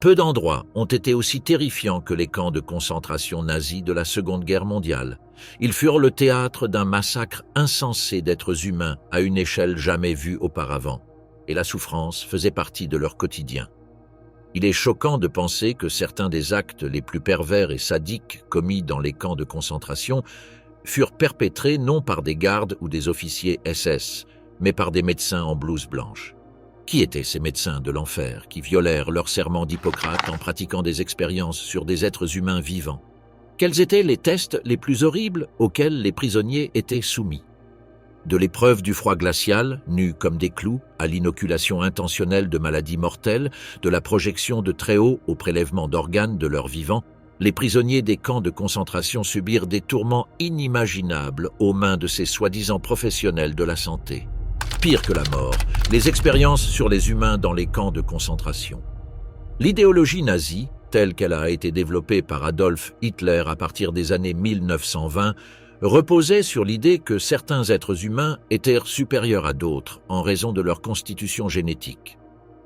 Peu d'endroits ont été aussi terrifiants que les camps de concentration nazis de la Seconde Guerre mondiale. Ils furent le théâtre d'un massacre insensé d'êtres humains à une échelle jamais vue auparavant, et la souffrance faisait partie de leur quotidien. Il est choquant de penser que certains des actes les plus pervers et sadiques commis dans les camps de concentration furent perpétrés non par des gardes ou des officiers SS, mais par des médecins en blouse blanche. Qui étaient ces médecins de l'enfer qui violèrent leur serment d'Hippocrate en pratiquant des expériences sur des êtres humains vivants? Quels étaient les tests les plus horribles auxquels les prisonniers étaient soumis? De l'épreuve du froid glacial, nus comme des clous, à l'inoculation intentionnelle de maladies mortelles, de la projection de très haut au prélèvement d'organes de leurs vivants, les prisonniers des camps de concentration subirent des tourments inimaginables aux mains de ces soi-disant professionnels de la santé. Pire que la mort, les expériences sur les humains dans les camps de concentration. L'idéologie nazie, telle qu'elle a été développée par Adolf Hitler à partir des années 1920, reposait sur l'idée que certains êtres humains étaient supérieurs à d'autres en raison de leur constitution génétique.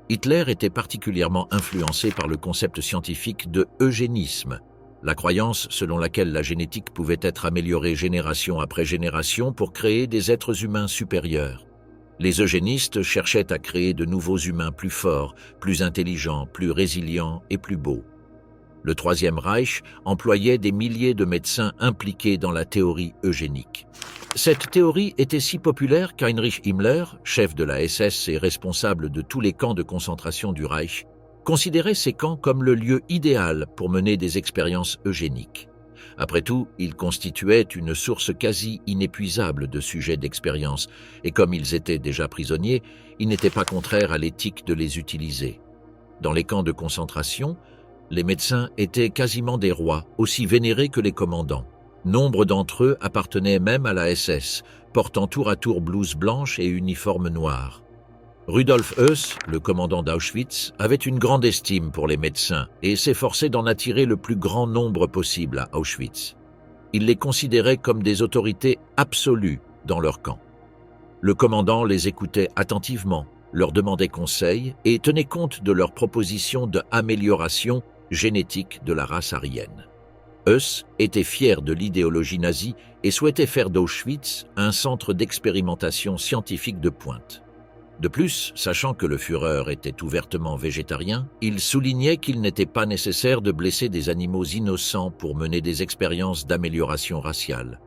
Hitler était particulièrement influencé par le concept scientifique de eugénisme, la croyance selon laquelle la génétique pouvait être améliorée génération après génération pour créer des êtres humains supérieurs. Les eugénistes cherchaient à créer de nouveaux humains plus forts, plus intelligents, plus résilients et plus beaux. Le Troisième Reich employait des milliers de médecins impliqués dans la théorie eugénique. Cette théorie était si populaire qu'Heinrich Himmler, chef de la SS et responsable de tous les camps de concentration du Reich, considérait ces camps comme le lieu idéal pour mener des expériences eugéniques. Après tout, ils constituaient une source quasi inépuisable de sujets d'expérience, et comme ils étaient déjà prisonniers, il n'était pas contraire à l'éthique de les utiliser. Dans les camps de concentration, les médecins étaient quasiment des rois, aussi vénérés que les commandants. Nombre d'entre eux appartenaient même à la SS, portant tour à tour blouse blanche et uniforme noir. Rudolf Höss, le commandant d'Auschwitz, avait une grande estime pour les médecins et s'efforçait d'en attirer le plus grand nombre possible à Auschwitz. Il les considérait comme des autorités absolues dans leur camp. Le commandant les écoutait attentivement, leur demandait conseil et tenait compte de leurs propositions d'amélioration génétique de la race aryenne. Höss était fier de l'idéologie nazie et souhaitait faire d'Auschwitz un centre d'expérimentation scientifique de pointe. De plus, sachant que le Führer était ouvertement végétarien, il soulignait qu'il n'était pas nécessaire de blesser des animaux innocents pour mener des expériences d'amélioration raciale.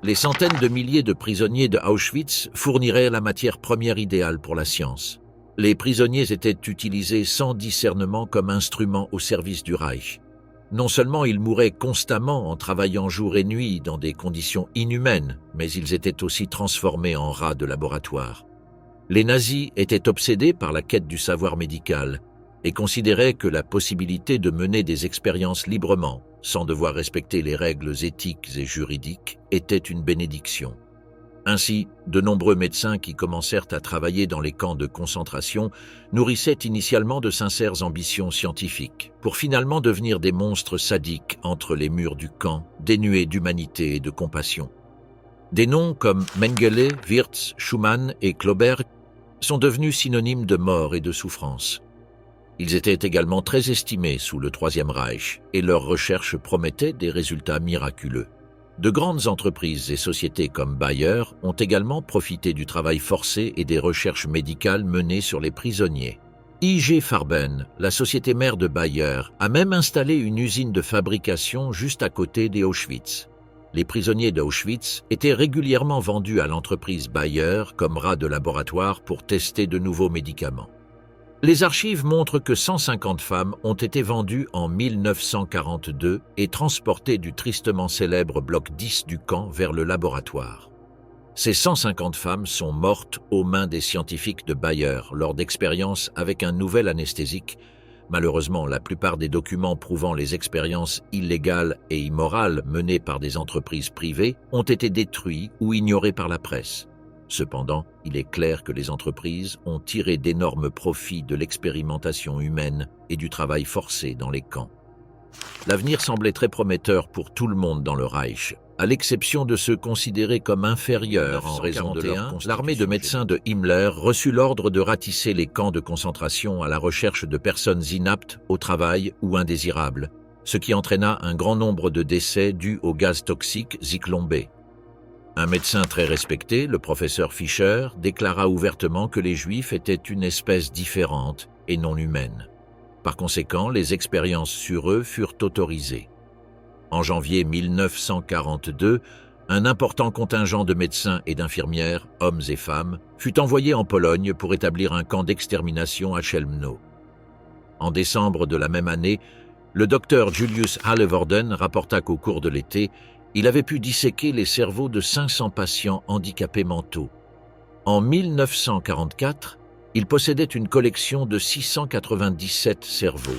Les centaines de milliers de prisonniers de Auschwitz fourniraient la matière première idéale pour la science. Les prisonniers étaient utilisés sans discernement comme instruments au service du Reich. Non seulement ils mouraient constamment en travaillant jour et nuit dans des conditions inhumaines, mais ils étaient aussi transformés en rats de laboratoire. Les nazis étaient obsédés par la quête du savoir médical et considéraient que la possibilité de mener des expériences librement, sans devoir respecter les règles éthiques et juridiques, était une bénédiction. Ainsi, de nombreux médecins qui commencèrent à travailler dans les camps de concentration nourrissaient initialement de sincères ambitions scientifiques, pour finalement devenir des monstres sadiques entre les murs du camp, dénués d'humanité et de compassion. Des noms comme Mengele, Wirtz, Schumann et Klauber sont devenus synonymes de mort et de souffrance. Ils étaient également très estimés sous le Troisième Reich et leurs recherches promettaient des résultats miraculeux. De grandes entreprises et sociétés comme Bayer ont également profité du travail forcé et des recherches médicales menées sur les prisonniers. IG Farben, la société mère de Bayer, a même installé une usine de fabrication juste à côté d'Auschwitz. Les prisonniers d'Auschwitz étaient régulièrement vendus à l'entreprise Bayer comme rats de laboratoire pour tester de nouveaux médicaments. Les archives montrent que 150 femmes ont été vendues en 1942 et transportées du tristement célèbre bloc 10 du camp vers le laboratoire. Ces 150 femmes sont mortes aux mains des scientifiques de Bayer lors d'expériences avec un nouvel anesthésique. Malheureusement, la plupart des documents prouvant les expériences illégales et immorales menées par des entreprises privées ont été détruits ou ignorés par la presse. Cependant, il est clair que les entreprises ont tiré d'énormes profits de l'expérimentation humaine et du travail forcé dans les camps. L'avenir semblait très prometteur pour tout le monde dans le Reich, À l'exception de ceux considérés comme inférieurs en raison de leur constitution, l'armée de médecins de Himmler reçut l'ordre de ratisser les camps de concentration à la recherche de personnes inaptes au travail ou indésirables, ce qui entraîna un grand nombre de décès dus au gaz toxique Zyklon B. Un médecin très respecté, le professeur Fischer, déclara ouvertement que les Juifs étaient une espèce différente et non humaine. Par conséquent, les expériences sur eux furent autorisées. En janvier 1942, un important contingent de médecins et d'infirmières, hommes et femmes, fut envoyé en Pologne pour établir un camp d'extermination à Chelmno. En décembre de la même année, le docteur Julius Halevorden rapporta qu'au cours de l'été, il avait pu disséquer les cerveaux de 500 patients handicapés mentaux. En 1944, il possédait une collection de 697 cerveaux,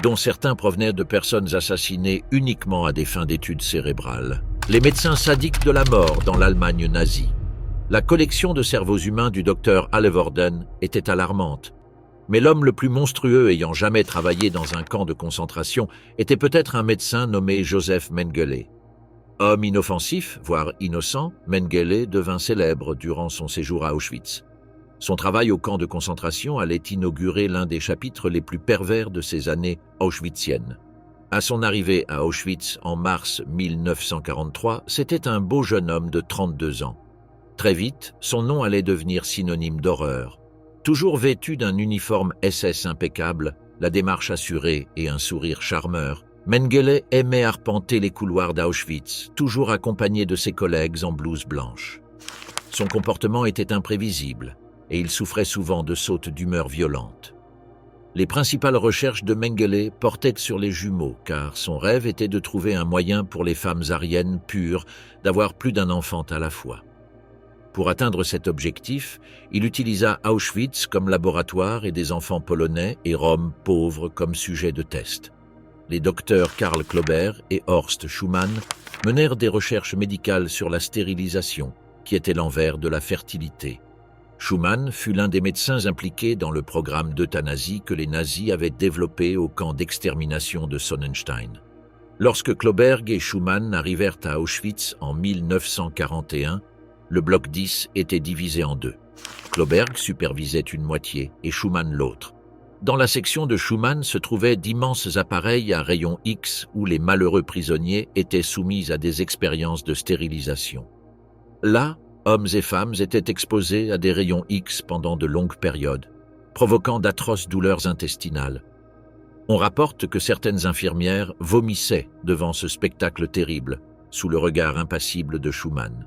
dont certains provenaient de personnes assassinées uniquement à des fins d'études cérébrales. Les médecins sadiques de la mort dans l'Allemagne nazie. La collection de cerveaux humains du docteur Halevorden était alarmante. Mais l'homme le plus monstrueux ayant jamais travaillé dans un camp de concentration était peut-être un médecin nommé Joseph Mengele. Homme inoffensif, voire innocent, Mengele devint célèbre durant son séjour à Auschwitz. Son travail au camp de concentration allait inaugurer l'un des chapitres les plus pervers de ces années auschwitziennes. À son arrivée à Auschwitz en mars 1943, c'était un beau jeune homme de 32 ans. Très vite, son nom allait devenir synonyme d'horreur. Toujours vêtu d'un uniforme SS impeccable, la démarche assurée et un sourire charmeur, Mengele aimait arpenter les couloirs d'Auschwitz, toujours accompagné de ses collègues en blouse blanche. Son comportement était imprévisible, et il souffrait souvent de sautes d'humeur violentes. Les principales recherches de Mengele portaient sur les jumeaux, car son rêve était de trouver un moyen pour les femmes aryennes pures d'avoir plus d'un enfant à la fois. Pour atteindre cet objectif, il utilisa Auschwitz comme laboratoire et des enfants polonais et Rome pauvres comme sujet de test. Les docteurs Karl Klober et Horst Schumann menèrent des recherches médicales sur la stérilisation, qui était l'envers de la fertilité. Schumann fut l'un des médecins impliqués dans le programme d'euthanasie que les nazis avaient développé au camp d'extermination de Sonnenstein. Lorsque Kloberg et Schumann arrivèrent à Auschwitz en 1941, le bloc 10 était divisé en deux. Kloberg supervisait une moitié et Schumann l'autre. Dans la section de Schumann se trouvaient d'immenses appareils à rayons X où les malheureux prisonniers étaient soumis à des expériences de stérilisation. Là, hommes et femmes étaient exposés à des rayons X pendant de longues périodes, provoquant d'atroces douleurs intestinales. On rapporte que certaines infirmières vomissaient devant ce spectacle terrible, sous le regard impassible de Schumann.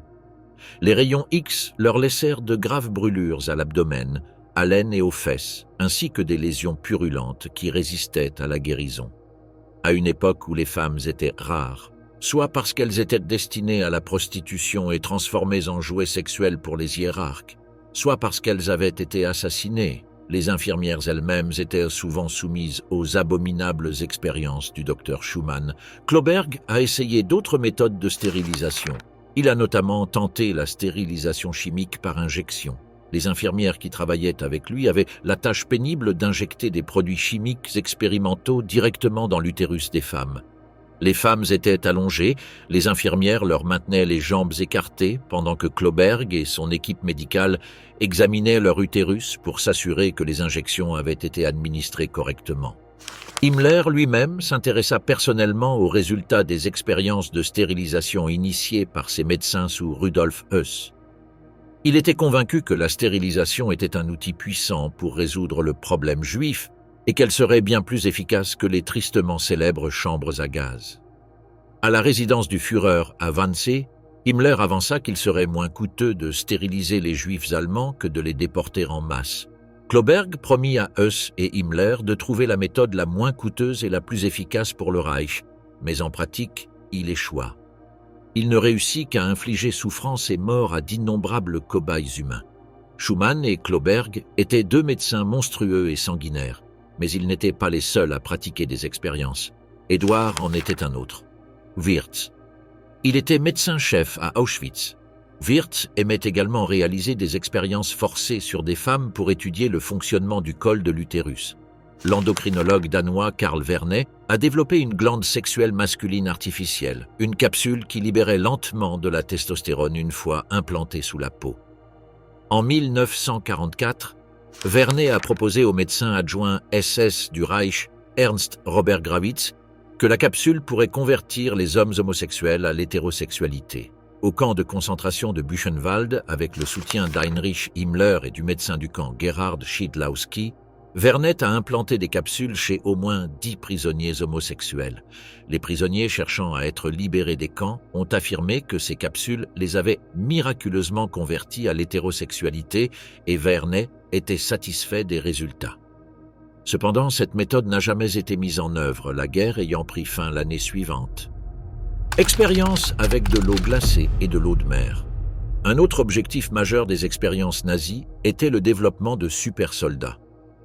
Les rayons X leur laissèrent de graves brûlures à l'abdomen, à l'aine et aux fesses, ainsi que des lésions purulentes qui résistaient à la guérison. À une époque où les femmes étaient rares, soit parce qu'elles étaient destinées à la prostitution et transformées en jouets sexuels pour les hiérarques, soit parce qu'elles avaient été assassinées, les infirmières elles-mêmes étaient souvent soumises aux abominables expériences du docteur Schumann. Kloberg a essayé d'autres méthodes de stérilisation. Il a notamment tenté la stérilisation chimique par injection. Les infirmières qui travaillaient avec lui avaient la tâche pénible d'injecter des produits chimiques expérimentaux directement dans l'utérus des femmes. Les femmes étaient allongées, les infirmières leur maintenaient les jambes écartées pendant que Kloberg et son équipe médicale examinaient leur utérus pour s'assurer que les injections avaient été administrées correctement. Himmler lui-même s'intéressa personnellement aux résultats des expériences de stérilisation initiées par ses médecins sous Rudolf Höss. Il était convaincu que la stérilisation était un outil puissant pour résoudre le problème juif et qu'elle serait bien plus efficace que les tristement célèbres chambres à gaz. À la résidence du Führer à Wannsee, Himmler avança qu'il serait moins coûteux de stériliser les juifs allemands que de les déporter en masse. Kloberg promit à Höss et Himmler de trouver la méthode la moins coûteuse et la plus efficace pour le Reich, mais en pratique, il échoua. Il ne réussit qu'à infliger souffrance et mort à d'innombrables cobayes humains. Schumann et Kloberg étaient deux médecins monstrueux et sanguinaires, mais ils n'étaient pas les seuls à pratiquer des expériences. Édouard en était un autre. Wirtz. Il était médecin-chef à Auschwitz. Wirtz aimait également réaliser des expériences forcées sur des femmes pour étudier le fonctionnement du col de l'utérus. L'endocrinologue danois Carl Werner a développé une glande sexuelle masculine artificielle, une capsule qui libérait lentement de la testostérone une fois implantée sous la peau. En 1944, Werner a proposé au médecin adjoint SS du Reich, Ernst Robert Grawitz, que la capsule pourrait convertir les hommes homosexuels à l'hétérosexualité. Au camp de concentration de Buchenwald, avec le soutien d'Heinrich Himmler et du médecin du camp Gerhard Schiedlowski, Werner a implanté des capsules chez au moins 10 prisonniers homosexuels. Les prisonniers cherchant à être libérés des camps ont affirmé que ces capsules les avaient miraculeusement convertis à l'hétérosexualité et Werner était satisfait des résultats. Cependant, cette méthode n'a jamais été mise en œuvre, la guerre ayant pris fin l'année suivante. Expérience avec de l'eau glacée et de l'eau de mer. Un autre objectif majeur des expériences nazies était le développement de super-soldats.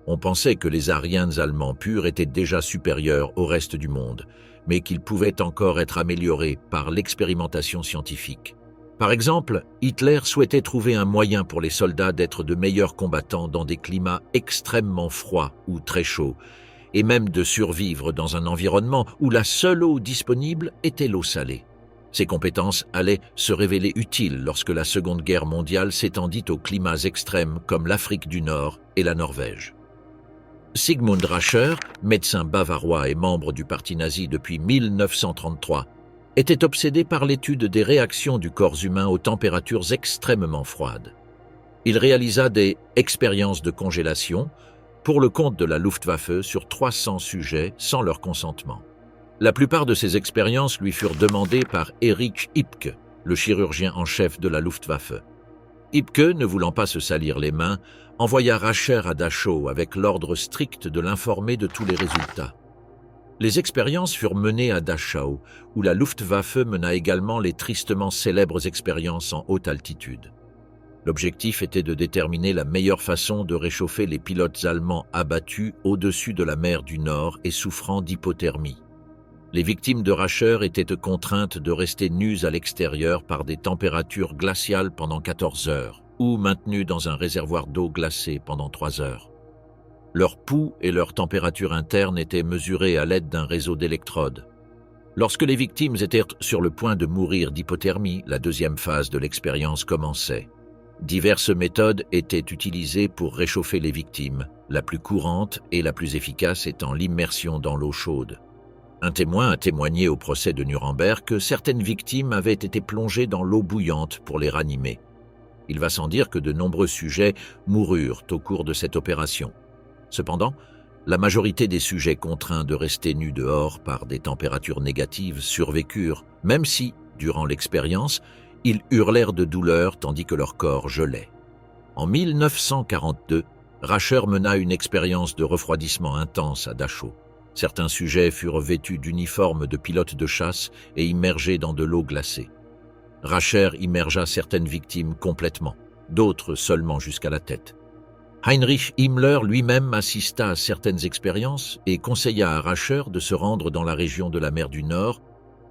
On pensait que les Aryens allemands purs étaient déjà supérieurs au reste du monde, mais qu'ils pouvaient encore être améliorés par l'expérimentation scientifique. Par exemple, Hitler souhaitait trouver un moyen pour les soldats d'être de meilleurs combattants dans des climats extrêmement froids ou très chauds, et même de survivre dans un environnement où la seule eau disponible était l'eau salée. Ces compétences allaient se révéler utiles lorsque la Seconde Guerre mondiale s'étendit aux climats extrêmes comme l'Afrique du Nord et la Norvège. Sigmund Rascher, médecin bavarois et membre du parti nazi depuis 1933, était obsédé par l'étude des réactions du corps humain aux températures extrêmement froides. Il réalisa des expériences de congélation pour le compte de la Luftwaffe sur 300 sujets sans leur consentement. La plupart de ces expériences lui furent demandées par Erich Ipke, le chirurgien en chef de la Luftwaffe. Ipke, ne voulant pas se salir les mains, envoya Rascher à Dachau avec l'ordre strict de l'informer de tous les résultats. Les expériences furent menées à Dachau, où la Luftwaffe mena également les tristement célèbres expériences en haute altitude. L'objectif était de déterminer la meilleure façon de réchauffer les pilotes allemands abattus au-dessus de la mer du Nord et souffrant d'hypothermie. Les victimes de Rascher étaient contraintes de rester nues à l'extérieur par des températures glaciales pendant 14 heures, ou maintenues dans un réservoir d'eau glacée pendant 3 heures. Leur pouls et leur température interne étaient mesurés à l'aide d'un réseau d'électrodes. Lorsque les victimes étaient sur le point de mourir d'hypothermie, la deuxième phase de l'expérience commençait. Diverses méthodes étaient utilisées pour réchauffer les victimes, la plus courante et la plus efficace étant l'immersion dans l'eau chaude. Un témoin a témoigné au procès de Nuremberg que certaines victimes avaient été plongées dans l'eau bouillante pour les ranimer. Il va sans dire que de nombreux sujets moururent au cours de cette opération. Cependant, la majorité des sujets contraints de rester nus dehors par des températures négatives survécurent, même si, durant l'expérience, ils hurlèrent de douleur tandis que leur corps gelait. En 1942, Rascher mena une expérience de refroidissement intense à Dachau. Certains sujets furent vêtus d'uniformes de pilotes de chasse et immergés dans de l'eau glacée. Rascher immergea certaines victimes complètement, d'autres seulement jusqu'à la tête. Heinrich Himmler lui-même assista à certaines expériences et conseilla à Rascher de se rendre dans la région de la mer du Nord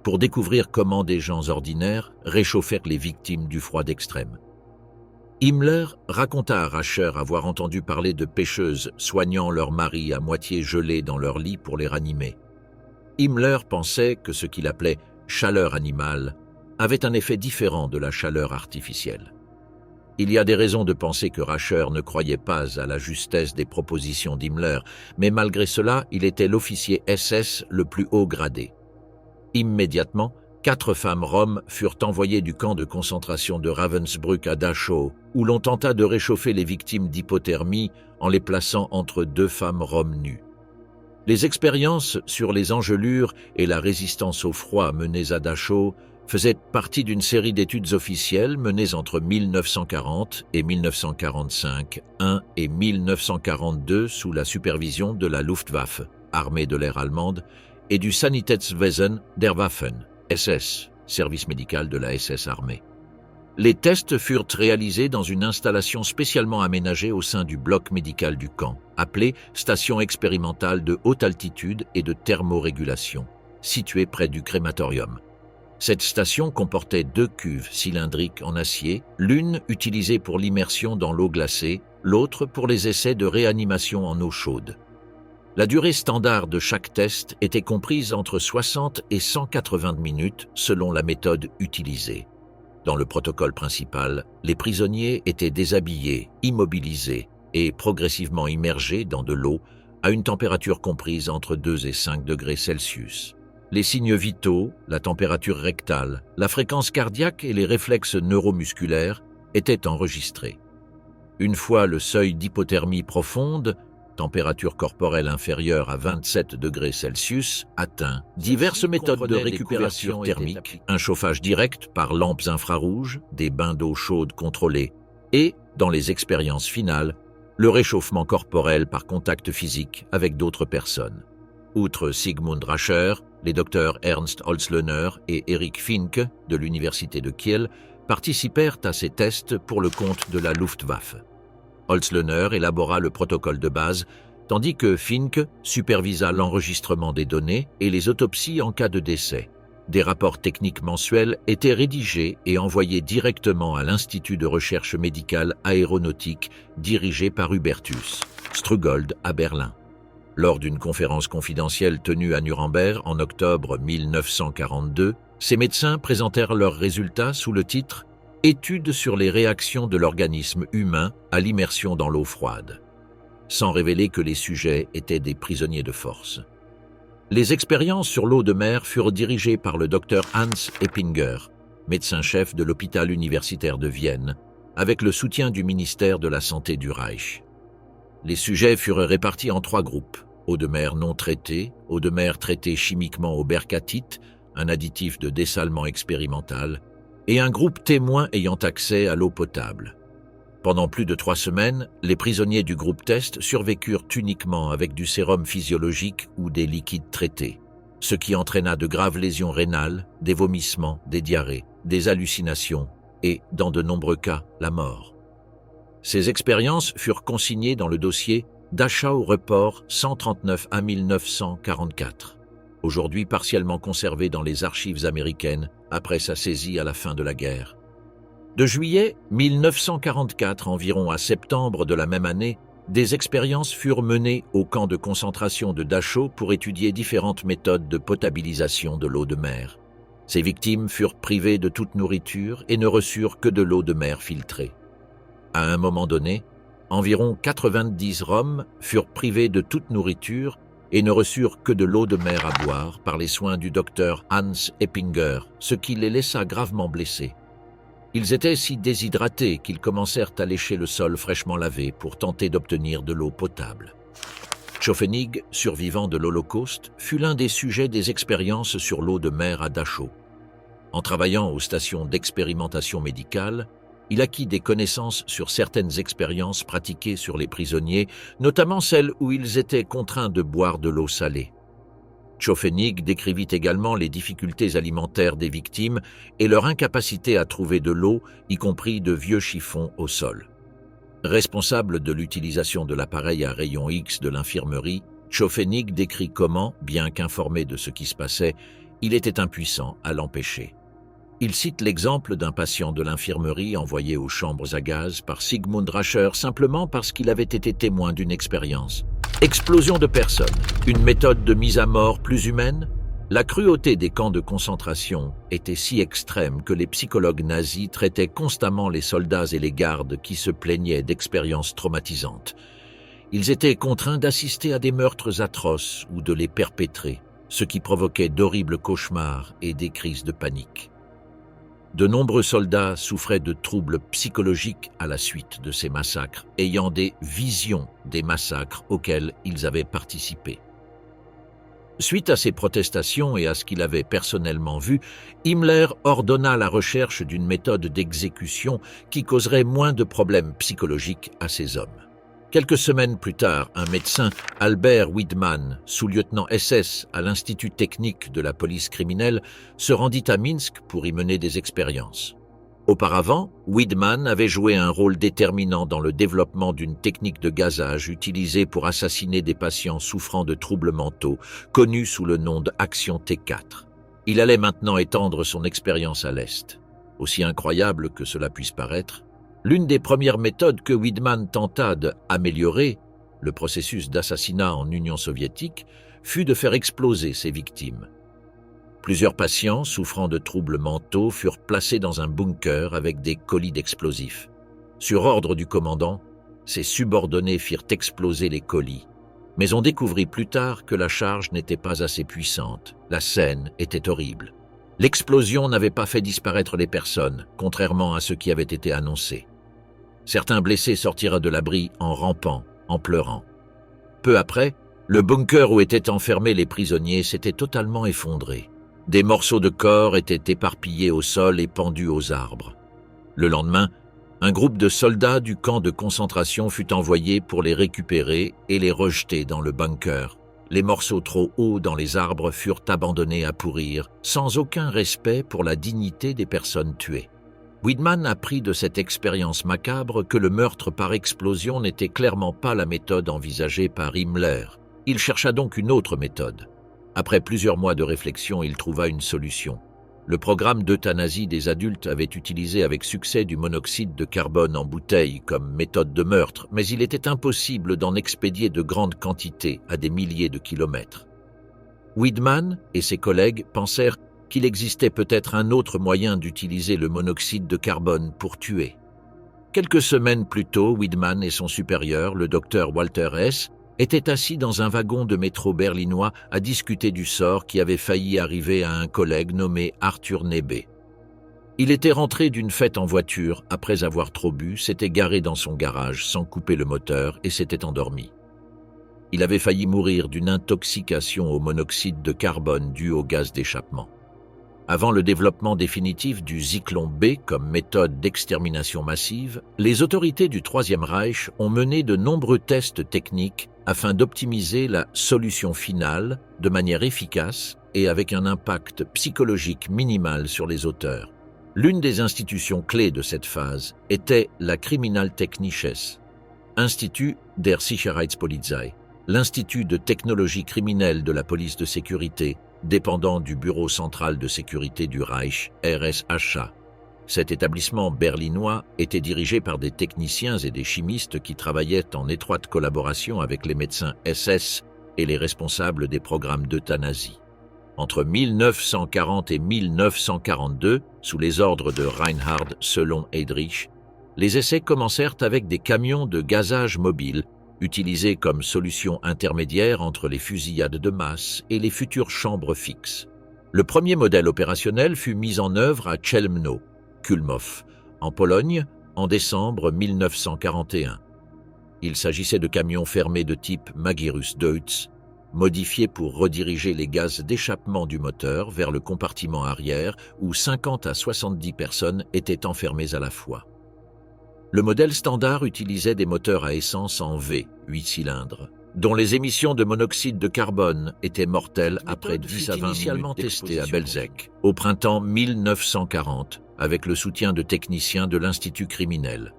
pour découvrir comment des gens ordinaires réchauffèrent les victimes du froid extrême. Himmler raconta à Rascher avoir entendu parler de pêcheuses soignant leurs maris à moitié gelés dans leur lit pour les ranimer. Himmler pensait que ce qu'il appelait « chaleur animale » avait un effet différent de la chaleur artificielle. Il y a des raisons de penser que Rascher ne croyait pas à la justesse des propositions d'Himmler, mais malgré cela, il était l'officier SS le plus haut gradé. Immédiatement, 4 femmes roms furent envoyées du camp de concentration de Ravensbrück à Dachau, où l'on tenta de réchauffer les victimes d'hypothermie en les plaçant entre 2 femmes roms nues. Les expériences sur les engelures et la résistance au froid menées à Dachau faisaient partie d'une série d'études officielles menées entre 1940 et 1945, 1 et 1942 sous la supervision de la Luftwaffe, armée de l'air allemande, et du Sanitätswesen der Waffen, SS, service médical de la SS armée. Les tests furent réalisés dans une installation spécialement aménagée au sein du bloc médical du camp, appelée Station expérimentale de haute altitude et de thermorégulation, située près du crématorium. Cette station comportait 2 cuves cylindriques en acier, l'une utilisée pour l'immersion dans l'eau glacée, l'autre pour les essais de réanimation en eau chaude. La durée standard de chaque test était comprise entre 60 et 180 minutes selon la méthode utilisée. Dans le protocole principal, les prisonniers étaient déshabillés, immobilisés et progressivement immergés dans de l'eau à une température comprise entre 2 et 5 degrés Celsius. Les signes vitaux, la température rectale, la fréquence cardiaque et les réflexes neuromusculaires étaient enregistrés. Une fois le seuil d'hypothermie profonde, température corporelle inférieure à 27 degrés Celsius, atteint, diverses méthodes de récupération thermique, un chauffage direct par lampes infrarouges, des bains d'eau chaude contrôlés et, dans les expériences finales, le réchauffement corporel par contact physique avec d'autres personnes. Outre Sigmund Rascher, les docteurs Ernst Holzleuner et Erich Finke de l'université de Kiel participèrent à ces tests pour le compte de la Luftwaffe. Holzleuner élabora le protocole de base, tandis que Finke supervisa l'enregistrement des données et les autopsies en cas de décès. Des rapports techniques mensuels étaient rédigés et envoyés directement à l'Institut de recherche médicale aéronautique dirigé par Hubertus Strugold à Berlin. Lors d'une conférence confidentielle tenue à Nuremberg en octobre 1942, ces médecins présentèrent leurs résultats sous le titre « Études sur les réactions de l'organisme humain à l'immersion dans l'eau froide », sans révéler que les sujets étaient des prisonniers de force. Les expériences sur l'eau de mer furent dirigées par le docteur Hans Eppinger, médecin-chef de l'hôpital universitaire de Vienne, avec le soutien du ministère de la Santé du Reich. Les sujets furent répartis en 3 groupes: eau de mer non traitée, eau de mer traitée chimiquement au berkatite, un additif de dessalement expérimental, et un groupe témoin ayant accès à l'eau potable. Pendant plus de 3 semaines, les prisonniers du groupe test survécurent uniquement avec du sérum physiologique ou des liquides traités, ce qui entraîna de graves lésions rénales, des vomissements, des diarrhées, des hallucinations et, dans de nombreux cas, la mort. Ces expériences furent consignées dans le dossier Dachau Report 139 à 1944, aujourd'hui partiellement conservé dans les archives américaines après sa saisie à la fin de la guerre. De juillet 1944 environ à septembre de la même année, des expériences furent menées au camp de concentration de Dachau pour étudier différentes méthodes de potabilisation de l'eau de mer. Ces victimes furent privées de toute nourriture et ne reçurent que de l'eau de mer filtrée. À un moment donné, environ 90 Roms furent privés de toute nourriture et ne reçurent que de l'eau de mer à boire par les soins du docteur Hans Eppinger, ce qui les laissa gravement blessés. Ils étaient si déshydratés qu'ils commencèrent à lécher le sol fraîchement lavé pour tenter d'obtenir de l'eau potable. Tschofenig, survivant de l'Holocauste, fut l'un des sujets des expériences sur l'eau de mer à Dachau. En travaillant aux stations d'expérimentation médicale, il acquit des connaissances sur certaines expériences pratiquées sur les prisonniers, notamment celles où ils étaient contraints de boire de l'eau salée. Tschofenig décrivit également les difficultés alimentaires des victimes et leur incapacité à trouver de l'eau, y compris de vieux chiffons au sol. Responsable de l'utilisation de l'appareil à rayon X de l'infirmerie, Tschofenig décrit comment, bien qu'informé de ce qui se passait, il était impuissant à l'empêcher. Il cite l'exemple d'un patient de l'infirmerie envoyé aux chambres à gaz par Sigmund Rascher simplement parce qu'il avait été témoin d'une expérience. Explosion de personnes, une méthode de mise à mort plus humaine? La cruauté des camps de concentration était si extrême que les psychologues nazis traitaient constamment les soldats et les gardes qui se plaignaient d'expériences traumatisantes. Ils étaient contraints d'assister à des meurtres atroces ou de les perpétrer, ce qui provoquait d'horribles cauchemars et des crises de panique. De nombreux soldats souffraient de troubles psychologiques à la suite de ces massacres, ayant des visions des massacres auxquels ils avaient participé. Suite à ces protestations et à ce qu'il avait personnellement vu, Himmler ordonna la recherche d'une méthode d'exécution qui causerait moins de problèmes psychologiques à ces hommes. Quelques semaines plus tard, un médecin, Albert Widmann, sous-lieutenant SS à l'Institut technique de la police criminelle, se rendit à Minsk pour y mener des expériences. Auparavant, Widmann avait joué un rôle déterminant dans le développement d'une technique de gazage utilisée pour assassiner des patients souffrant de troubles mentaux, connue sous le nom d'Action T4. Il allait maintenant étendre son expérience à l'Est. Aussi incroyable que cela puisse paraître, l'une des premières méthodes que Widmann tenta d'améliorer le processus d'assassinat en Union soviétique, fut de faire exploser ses victimes. Plusieurs patients souffrant de troubles mentaux furent placés dans un bunker avec des colis d'explosifs. Sur ordre du commandant, ses subordonnés firent exploser les colis. Mais on découvrit plus tard que la charge n'était pas assez puissante. La scène était horrible. L'explosion n'avait pas fait disparaître les personnes, contrairement à ce qui avait été annoncé. Certains blessés sortirent de l'abri en rampant, en pleurant. Peu après, le bunker où étaient enfermés les prisonniers s'était totalement effondré. Des morceaux de corps étaient éparpillés au sol et pendus aux arbres. Le lendemain, un groupe de soldats du camp de concentration fut envoyé pour les récupérer et les rejeter dans le bunker. Les morceaux trop hauts dans les arbres furent abandonnés à pourrir, sans aucun respect pour la dignité des personnes tuées. Weidmann apprit de cette expérience macabre que le meurtre par explosion n'était clairement pas la méthode envisagée par Himmler. Il chercha donc une autre méthode. Après plusieurs mois de réflexion, il trouva une solution. Le programme d'euthanasie des adultes avait utilisé avec succès du monoxyde de carbone en bouteille comme méthode de meurtre, mais il était impossible d'en expédier de grandes quantités à des milliers de kilomètres. Weidmann et ses collègues pensèrent qu'il existait peut-être un autre moyen d'utiliser le monoxyde de carbone pour tuer. Quelques semaines plus tôt, Weidmann et son supérieur, le docteur Walter Hess, étaient assis dans un wagon de métro berlinois à discuter du sort qui avait failli arriver à un collègue nommé Arthur Nebe. Il était rentré d'une fête en voiture après avoir trop bu, s'était garé dans son garage sans couper le moteur et s'était endormi. Il avait failli mourir d'une intoxication au monoxyde de carbone due au gaz d'échappement. Avant le développement définitif du Zyklon B comme méthode d'extermination massive, les autorités du Troisième Reich ont mené de nombreux tests techniques afin d'optimiser la solution finale de manière efficace et avec un impact psychologique minimal sur les auteurs. L'une des institutions clés de cette phase était la Kriminaltechnisches Institut der Sicherheitspolizei, l'Institut de technologie criminelle de la police de sécurité, dépendant du Bureau central de sécurité du Reich, RSHA. Cet établissement berlinois était dirigé par des techniciens et des chimistes qui travaillaient en étroite collaboration avec les médecins SS et les responsables des programmes d'euthanasie. Entre 1940 et 1942, sous les ordres de Reinhard Sellon-Heydrich, les essais commencèrent avec des camions de gazage mobiles utilisés comme solution intermédiaire entre les fusillades de masse et les futures chambres fixes. Le premier modèle opérationnel fut mis en œuvre à Chelmno, Kulmów, en Pologne, en décembre 1941. Il s'agissait de camions fermés de type Magirus Deutz, modifiés pour rediriger les gaz d'échappement du moteur vers le compartiment arrière où 50 à 70 personnes étaient enfermées à la fois. Le modèle standard utilisait des moteurs à essence en V, 8 cylindres, dont les émissions de monoxyde de carbone étaient mortelles après 10 à 20 minutes testé à Belzec, au printemps 1940, avec le soutien de techniciens de l'Institut criminel.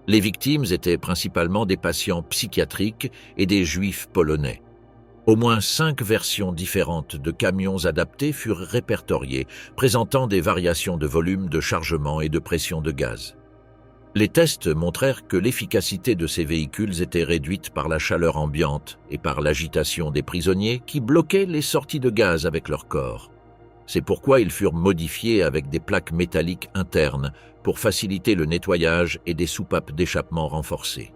Les victimes étaient principalement des patients psychiatriques et des juifs polonais. Au moins 5 versions différentes de camions adaptés furent répertoriées, présentant des variations de volume, de chargement et de pression de gaz. Les tests montrèrent que l'efficacité de ces véhicules était réduite par la chaleur ambiante et par l'agitation des prisonniers qui bloquaient les sorties de gaz avec leur corps. C'est pourquoi ils furent modifiés avec des plaques métalliques internes pour faciliter le nettoyage et des soupapes d'échappement renforcées.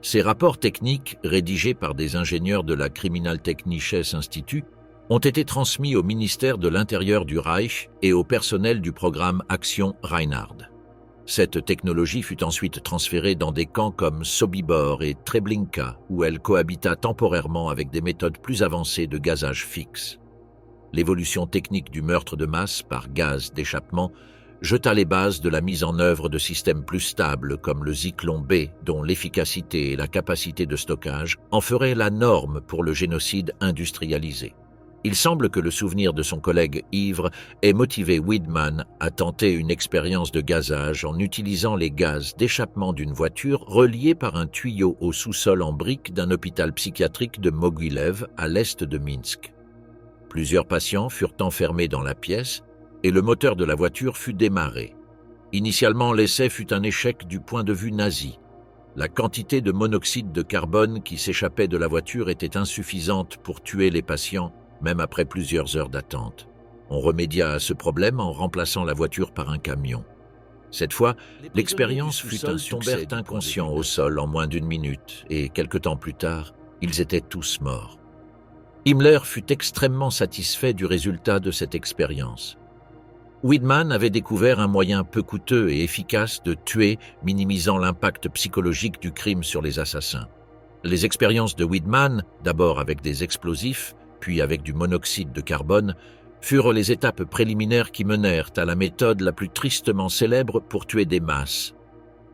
Ces rapports techniques, rédigés par des ingénieurs de la Kriminaltechnisches Institut, ont été transmis au ministère de l'Intérieur du Reich et au personnel du programme Action Reinhard. Cette technologie fut ensuite transférée dans des camps comme Sobibor et Treblinka, où elle cohabita temporairement avec des méthodes plus avancées de gazage fixe. L'évolution technique du meurtre de masse par gaz d'échappement jeta les bases de la mise en œuvre de systèmes plus stables comme le Zyklon B, dont l'efficacité et la capacité de stockage en feraient la norme pour le génocide industrialisé. Il semble que le souvenir de son collègue ivre ait motivé Weidmann à tenter une expérience de gazage en utilisant les gaz d'échappement d'une voiture reliée par un tuyau au sous-sol en briques d'un hôpital psychiatrique de Mogilev à l'est de Minsk. Plusieurs patients furent enfermés dans la pièce et le moteur de la voiture fut démarré. Initialement, l'essai fut un échec du point de vue nazi. La quantité de monoxyde de carbone qui s'échappait de la voiture était insuffisante pour tuer les patients, même après plusieurs heures d'attente. On remédia à ce problème en remplaçant la voiture par un camion. Cette fois, l'expérience fut un succès. Tombèrent inconscients au sol en moins d'1 minute et, quelque temps plus tard, ils étaient tous morts. Himmler fut extrêmement satisfait du résultat de cette expérience. Weidmann avait découvert un moyen peu coûteux et efficace de tuer, minimisant l'impact psychologique du crime sur les assassins. Les expériences de Weidmann, d'abord avec des explosifs, puis avec du monoxyde de carbone, furent les étapes préliminaires qui menèrent à la méthode la plus tristement célèbre pour tuer des masses.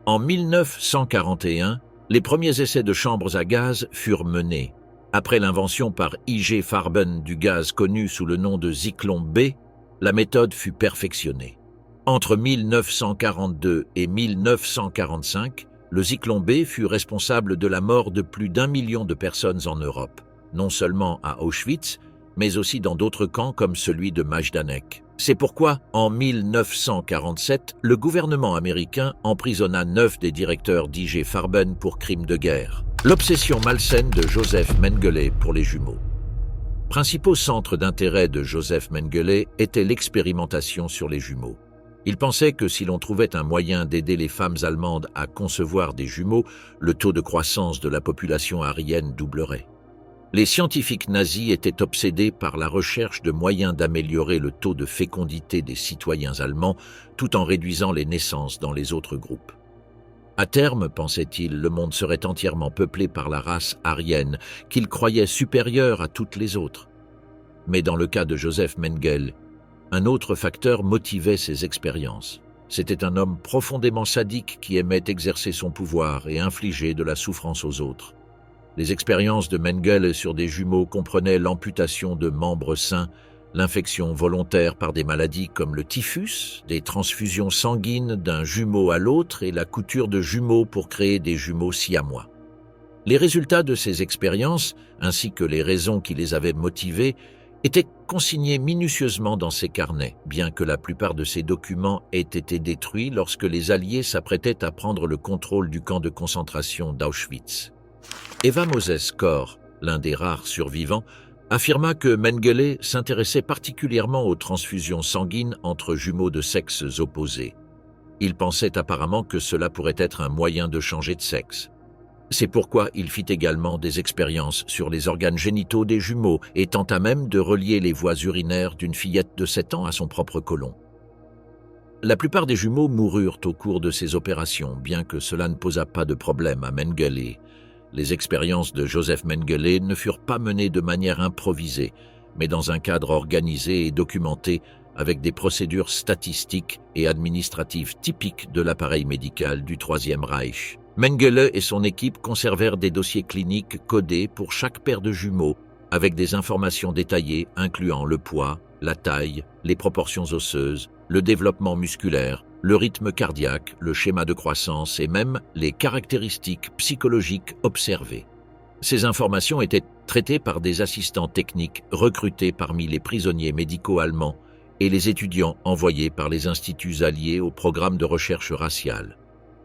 En 1941, les premiers essais de chambres à gaz furent menés. Après l'invention par I.G. Farben du gaz connu sous le nom de Zyklon B, la méthode fut perfectionnée. Entre 1942 et 1945, le Zyklon B fut responsable de la mort de plus d'1 million de personnes en Europe, non seulement à Auschwitz, mais aussi dans d'autres camps comme celui de Majdanek. C'est pourquoi, en 1947, le gouvernement américain emprisonna 9 des directeurs d'I.G. Farben pour crimes de guerre. L'obsession malsaine de Joseph Mengele pour les jumeaux. Principaux centres d'intérêt de Joseph Mengele était l'expérimentation sur les jumeaux. Il pensait que si l'on trouvait un moyen d'aider les femmes allemandes à concevoir des jumeaux, le taux de croissance de la population aryenne doublerait. Les scientifiques nazis étaient obsédés par la recherche de moyens d'améliorer le taux de fécondité des citoyens allemands tout en réduisant les naissances dans les autres groupes. À terme, pensait-il, le monde serait entièrement peuplé par la race aryenne, qu'il croyait supérieure à toutes les autres. Mais dans le cas de Joseph Mengele, un autre facteur motivait ses expériences. C'était un homme profondément sadique qui aimait exercer son pouvoir et infliger de la souffrance aux autres. Les expériences de Mengele sur des jumeaux comprenaient l'amputation de membres sains, l'infection volontaire par des maladies comme le typhus, des transfusions sanguines d'un jumeau à l'autre et la couture de jumeaux pour créer des jumeaux siamois. Les résultats de ces expériences, ainsi que les raisons qui les avaient motivées, étaient consignés minutieusement dans ces carnets, bien que la plupart de ces documents aient été détruits lorsque les Alliés s'apprêtaient à prendre le contrôle du camp de concentration d'Auschwitz. Eva Moses Kor, l'un des rares survivants, affirma que Mengele s'intéressait particulièrement aux transfusions sanguines entre jumeaux de sexes opposés. Il pensait apparemment que cela pourrait être un moyen de changer de sexe. C'est pourquoi il fit également des expériences sur les organes génitaux des jumeaux et tenta même de relier les voies urinaires d'une fillette de 7 ans à son propre côlon. La plupart des jumeaux moururent au cours de ces opérations, bien que cela ne posa pas de problème à Mengele. Les expériences de Joseph Mengele ne furent pas menées de manière improvisée, mais dans un cadre organisé et documenté avec des procédures statistiques et administratives typiques de l'appareil médical du Troisième Reich. Mengele et son équipe conservèrent des dossiers cliniques codés pour chaque paire de jumeaux, avec des informations détaillées incluant le poids, la taille, les proportions osseuses, le développement musculaire, le rythme cardiaque, le schéma de croissance et même les caractéristiques psychologiques observées. Ces informations étaient traitées par des assistants techniques recrutés parmi les prisonniers médicaux allemands et les étudiants envoyés par les instituts alliés au programme de recherche raciale.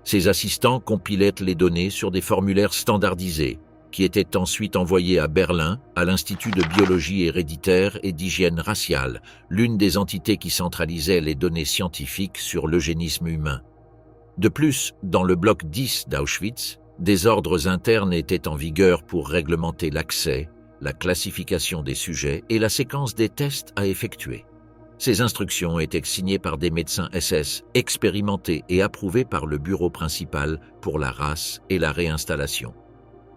Ces assistants compilaient les données sur des formulaires standardisés, qui étaient ensuite envoyés à Berlin, à l'Institut de biologie héréditaire et d'hygiène raciale, l'une des entités qui centralisait les données scientifiques sur l'eugénisme humain. De plus, dans le bloc 10 d'Auschwitz, des ordres internes étaient en vigueur pour réglementer l'accès, la classification des sujets et la séquence des tests à effectuer. Ces instructions étaient signées par des médecins SS expérimentés et approuvés par le bureau principal pour la race et la réinstallation.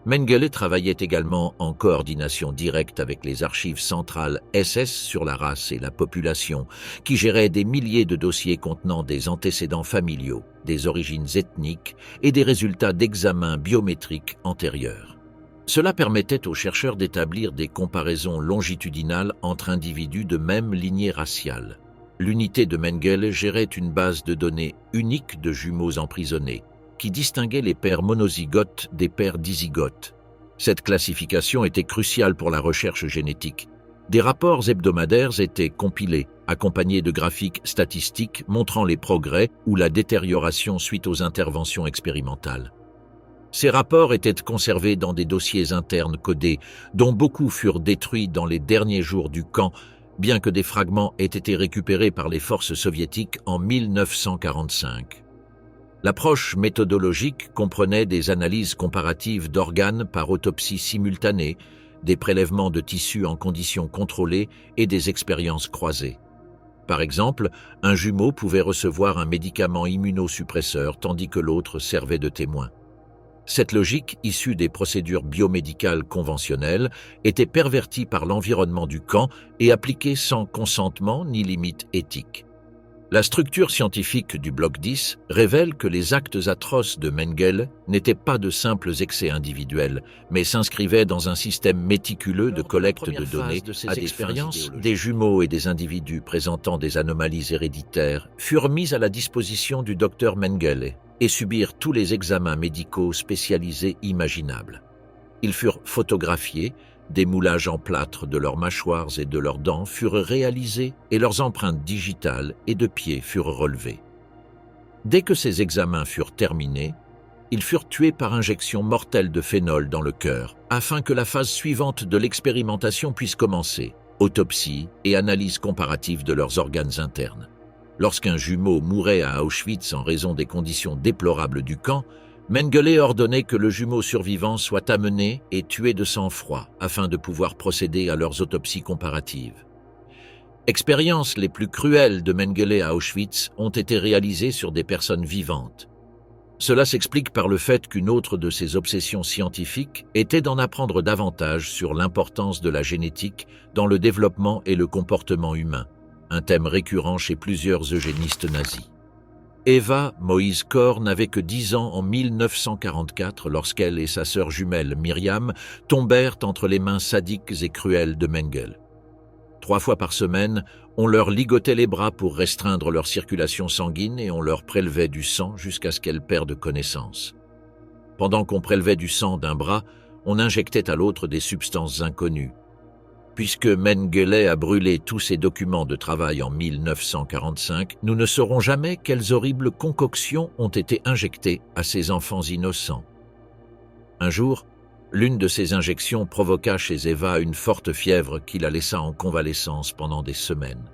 Mengele travaillait également en coordination directe avec les archives centrales SS sur la race et la population, qui géraient des milliers de dossiers contenant des antécédents familiaux, des origines ethniques et des résultats d'examens biométriques antérieurs. Cela permettait aux chercheurs d'établir des comparaisons longitudinales entre individus de même lignée raciale. L'unité de Mengele gérait une base de données unique de jumeaux emprisonnés, qui distinguait les paires monozygotes des paires dizygotes. Cette classification était cruciale pour la recherche génétique. Des rapports hebdomadaires étaient compilés, accompagnés de graphiques statistiques montrant les progrès ou la détérioration suite aux interventions expérimentales. Ces rapports étaient conservés dans des dossiers internes codés, dont beaucoup furent détruits dans les derniers jours du camp, bien que des fragments aient été récupérés par les forces soviétiques en 1945. L'approche méthodologique comprenait des analyses comparatives d'organes par autopsie simultanée, des prélèvements de tissus en conditions contrôlées et des expériences croisées. Par exemple, un jumeau pouvait recevoir un médicament immunosuppresseur tandis que l'autre servait de témoin. Cette logique, issue des procédures biomédicales conventionnelles, était pervertie par l'environnement du camp et appliquée sans consentement ni limite éthique. La structure scientifique du bloc 10 révèle que les actes atroces de Mengele n'étaient pas de simples excès individuels, mais s'inscrivaient dans un système méticuleux de collecte de données. À des expériences, des jumeaux et des individus présentant des anomalies héréditaires furent mis à la disposition du docteur Mengele et subirent tous les examens médicaux spécialisés imaginables. Ils furent photographiés, des moulages en plâtre de leurs mâchoires et de leurs dents furent réalisés et leurs empreintes digitales et de pieds furent relevées. Dès que ces examens furent terminés, ils furent tués par injection mortelle de phénol dans le cœur, afin que la phase suivante de l'expérimentation puisse commencer, autopsie et analyse comparative de leurs organes internes. Lorsqu'un jumeau mourait à Auschwitz en raison des conditions déplorables du camp, Mengele ordonnait que le jumeau survivant soit amené et tué de sang-froid afin de pouvoir procéder à leurs autopsies comparatives. Expériences les plus cruelles de Mengele à Auschwitz ont été réalisées sur des personnes vivantes. Cela s'explique par le fait qu'une autre de ses obsessions scientifiques était d'en apprendre davantage sur l'importance de la génétique dans le développement et le comportement humain, un thème récurrent chez plusieurs eugénistes nazis. Eva Moïse Kor n'avait que 10 ans en 1944 lorsqu'elle et sa sœur jumelle Myriam tombèrent entre les mains sadiques et cruelles de Mengele. 3 fois par semaine, on leur ligotait les bras pour restreindre leur circulation sanguine et on leur prélevait du sang jusqu'à ce qu'elles perdent connaissance. Pendant qu'on prélevait du sang d'un bras, on injectait à l'autre des substances inconnues. Puisque Mengele a brûlé tous ses documents de travail en 1945, nous ne saurons jamais quelles horribles concoctions ont été injectées à ces enfants innocents. Un jour, l'une de ces injections provoqua chez Eva une forte fièvre qui la laissa en convalescence pendant des semaines.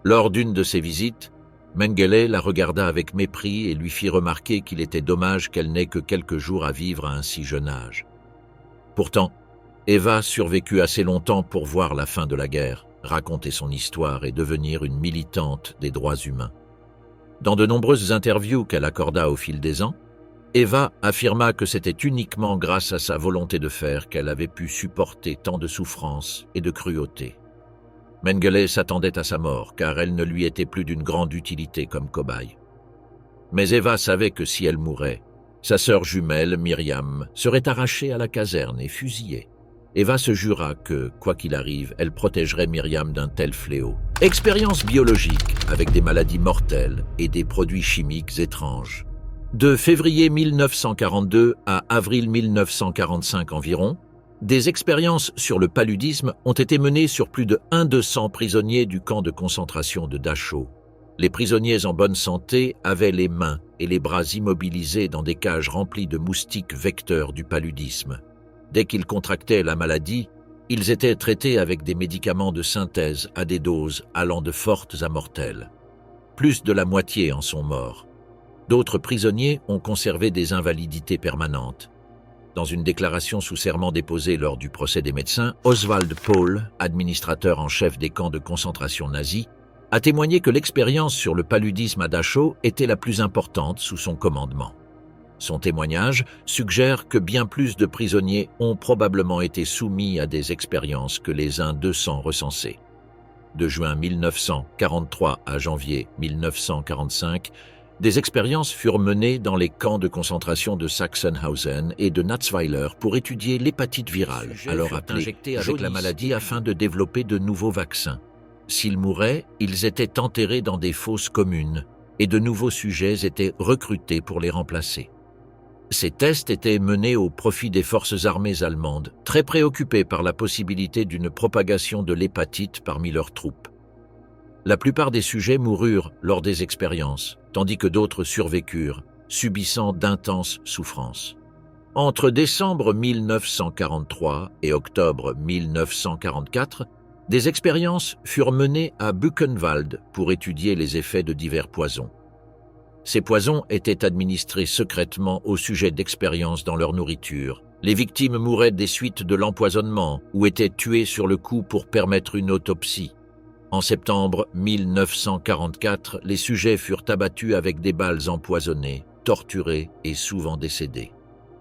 Lors d'une de ses visites, Mengele la regarda avec mépris et lui fit remarquer qu'il était dommage qu'elle n'ait que quelques jours à vivre à un si jeune âge. Pourtant, Eva survécut assez longtemps pour voir la fin de la guerre, raconter son histoire et devenir une militante des droits humains. Dans de nombreuses interviews qu'elle accorda au fil des ans, Eva affirma que c'était uniquement grâce à sa volonté de faire qu'elle avait pu supporter tant de souffrances et de cruauté. Mengele s'attendait à sa mort car elle ne lui était plus d'une grande utilité comme cobaye. Mais Eva savait que si elle mourait, sa sœur jumelle, Myriam, serait arrachée à la caserne et fusillée. Eva se jura que, quoi qu'il arrive, elle protégerait Myriam d'un tel fléau. Expérience biologique avec des maladies mortelles et des produits chimiques étranges. De février 1942 à avril 1945 environ, des expériences sur le paludisme ont été menées sur plus de 200 prisonniers du camp de concentration de Dachau. Les prisonniers en bonne santé avaient les mains et les bras immobilisés dans des cages remplies de moustiques vecteurs du paludisme. Dès qu'ils contractaient la maladie, ils étaient traités avec des médicaments de synthèse à des doses allant de fortes à mortelles. Plus de la moitié en sont morts. D'autres prisonniers ont conservé des invalidités permanentes. Dans une déclaration sous serment déposée lors du procès des médecins, Oswald Pohl, administrateur en chef des camps de concentration nazis, a témoigné que l'expérience sur le paludisme à Dachau était la plus importante sous son commandement. Son témoignage suggère que bien plus de prisonniers ont probablement été soumis à des expériences que les 200 recensés. De juin 1943 à janvier 1945, des expériences furent menées dans les camps de concentration de Sachsenhausen et de Natzweiler pour étudier l'hépatite virale, alors appelée avec la maladie afin de développer de nouveaux vaccins. S'ils mouraient, ils étaient enterrés dans des fosses communes et de nouveaux sujets étaient recrutés pour les remplacer. Ces tests étaient menés au profit des forces armées allemandes, très préoccupées par la possibilité d'une propagation de l'hépatite parmi leurs troupes. La plupart des sujets moururent lors des expériences, tandis que d'autres survécurent, subissant d'intenses souffrances. Entre décembre 1943 et octobre 1944, des expériences furent menées à Buchenwald pour étudier les effets de divers poisons. Ces poisons étaient administrés secrètement au sujet d'expériences dans leur nourriture. Les victimes mouraient des suites de l'empoisonnement ou étaient tuées sur le coup pour permettre une autopsie. En septembre 1944, les sujets furent abattus avec des balles empoisonnées, torturés et souvent décédés.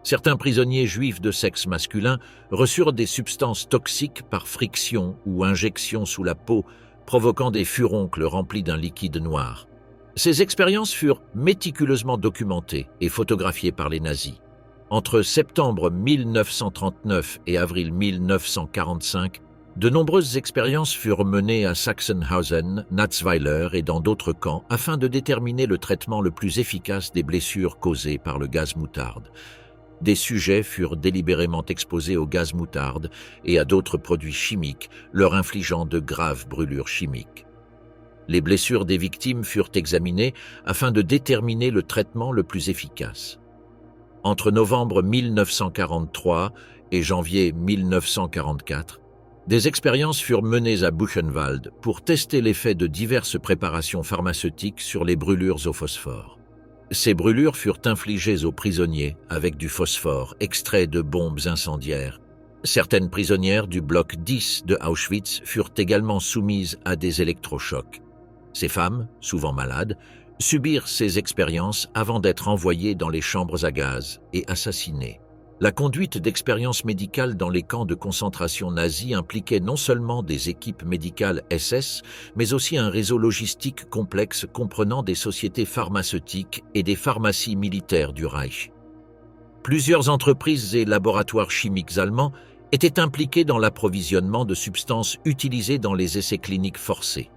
Certains prisonniers juifs de sexe masculin reçurent des substances toxiques par friction ou injection sous la peau, provoquant des furoncles remplis d'un liquide noir. Ces expériences furent méticuleusement documentées et photographiées par les nazis. Entre septembre 1939 et avril 1945, de nombreuses expériences furent menées à Sachsenhausen, Natzweiler et dans d'autres camps afin de déterminer le traitement le plus efficace des blessures causées par le gaz moutarde. Des sujets furent délibérément exposés au gaz moutarde et à d'autres produits chimiques, leur infligeant de graves brûlures chimiques. Les blessures des victimes furent examinées afin de déterminer le traitement le plus efficace. Entre novembre 1943 et janvier 1944, des expériences furent menées à Buchenwald pour tester l'effet de diverses préparations pharmaceutiques sur les brûlures au phosphore. Ces brûlures furent infligées aux prisonniers avec du phosphore extrait de bombes incendiaires. Certaines prisonnières du bloc 10 de Auschwitz furent également soumises à des électrochocs. Ces femmes, souvent malades, subirent ces expériences avant d'être envoyées dans les chambres à gaz et assassinées. La conduite d'expériences médicales dans les camps de concentration nazis impliquait non seulement des équipes médicales SS, mais aussi un réseau logistique complexe comprenant des sociétés pharmaceutiques et des pharmacies militaires du Reich. Plusieurs entreprises et laboratoires chimiques allemands étaient impliqués dans l'approvisionnement de substances utilisées dans les essais cliniques forcés.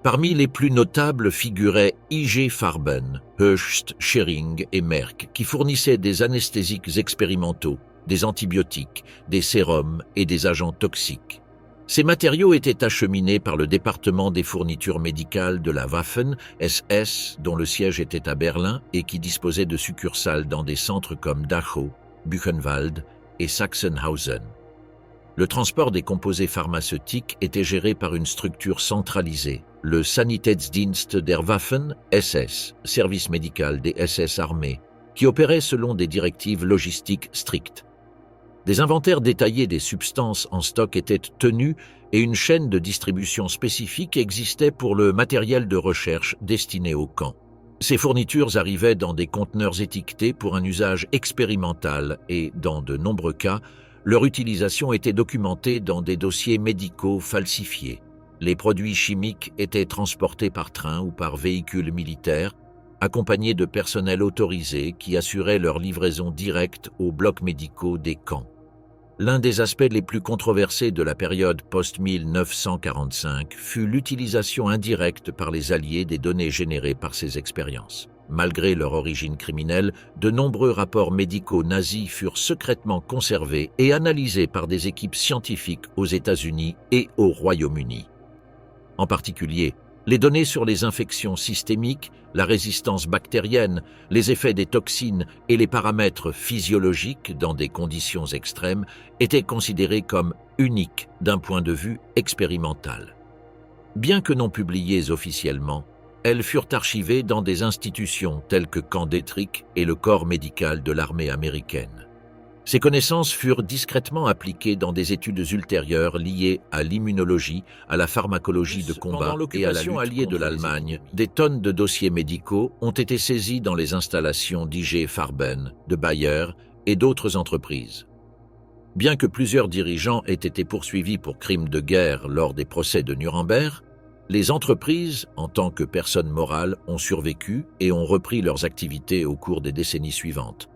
Parmi les plus notables figuraient IG Farben, Hoechst, Schering et Merck, qui fournissaient des anesthésiques expérimentaux, des antibiotiques, des sérums et des agents toxiques. Ces matériaux étaient acheminés par le département des fournitures médicales de la Waffen-SS, dont le siège était à Berlin et qui disposait de succursales dans des centres comme Dachau, Buchenwald et Sachsenhausen. Le transport des composés pharmaceutiques était géré par une structure centralisée, le Sanitätsdienst der Waffen, SS, service médical des SS armées, qui opérait selon des directives logistiques strictes. Des inventaires détaillés des substances en stock étaient tenus et une chaîne de distribution spécifique existait pour le matériel de recherche destiné au camp. Ces fournitures arrivaient dans des conteneurs étiquetés pour un usage expérimental et, dans de nombreux cas, leur utilisation était documentée dans des dossiers médicaux falsifiés. Les produits chimiques étaient transportés par train ou par véhicules militaires, accompagnés de personnel autorisé qui assurait leur livraison directe aux blocs médicaux des camps. L'un des aspects les plus controversés de la période post-1945 fut l'utilisation indirecte par les Alliés des données générées par ces expériences. Malgré leur origine criminelle, de nombreux rapports médicaux nazis furent secrètement conservés et analysés par des équipes scientifiques aux États-Unis et au Royaume-Uni. En particulier, les données sur les infections systémiques, la résistance bactérienne, les effets des toxines et les paramètres physiologiques dans des conditions extrêmes étaient considérés comme uniques d'un point de vue expérimental. Bien que non publiées officiellement, elles furent archivées dans des institutions telles que Camp Detrick et le corps médical de l'armée américaine. Ces connaissances furent discrètement appliquées dans des études ultérieures liées à l'immunologie, à la pharmacologie de combat et à la lutte alliée de l'Allemagne. Des tonnes de dossiers médicaux ont été saisis dans les installations d'IG Farben, de Bayer et d'autres entreprises. Bien que plusieurs dirigeants aient été poursuivis pour crimes de guerre lors des procès de Nuremberg, les entreprises, en tant que personnes morales, ont survécu et ont repris leurs activités au cours des décennies suivantes.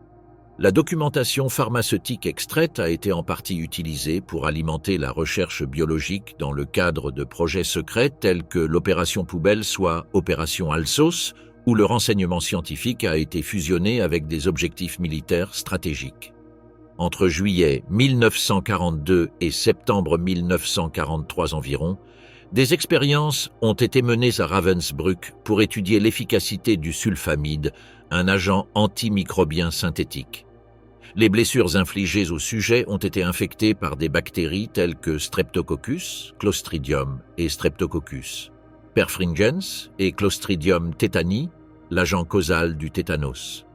La documentation pharmaceutique extraite a été en partie utilisée pour alimenter la recherche biologique dans le cadre de projets secrets tels que l'opération Poubelle, soit opération Alsos, où le renseignement scientifique a été fusionné avec des objectifs militaires stratégiques. Entre juillet 1942 et septembre 1943 environ, des expériences ont été menées à Ravensbrück pour étudier l'efficacité du sulfamide, un agent antimicrobien synthétique. Les blessures infligées aux sujets ont été infectées par des bactéries telles que Streptococcus, Clostridium et Streptococcus, perfringens et Clostridium tetani, l'agent causal du tétanos.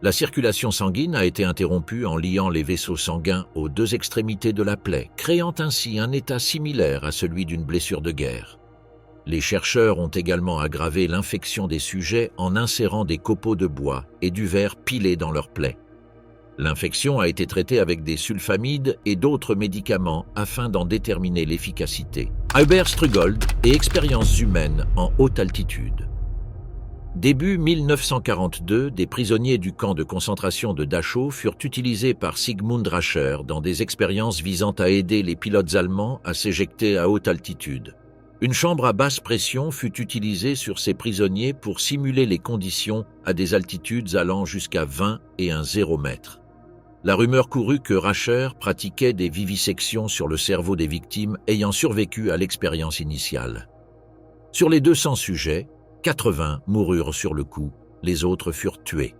La circulation sanguine a été interrompue en liant les vaisseaux sanguins aux deux extrémités de la plaie, créant ainsi un état similaire à celui d'une blessure de guerre. Les chercheurs ont également aggravé l'infection des sujets en insérant des copeaux de bois et du verre pilés dans leurs plaies. L'infection a été traitée avec des sulfamides et d'autres médicaments afin d'en déterminer l'efficacité. Hubert Strugold et expériences humaines en haute altitude. Début 1942, des prisonniers du camp de concentration de Dachau furent utilisés par Sigmund Rascher dans des expériences visant à aider les pilotes allemands à s'éjecter à haute altitude. Une chambre à basse pression fut utilisée sur ces prisonniers pour simuler les conditions à des altitudes allant jusqu'à 20 et 0 mètres. La rumeur courut que Rascher pratiquait des vivisections sur le cerveau des victimes ayant survécu à l'expérience initiale. Sur les 200 sujets, 80 moururent sur le coup, les autres furent tués.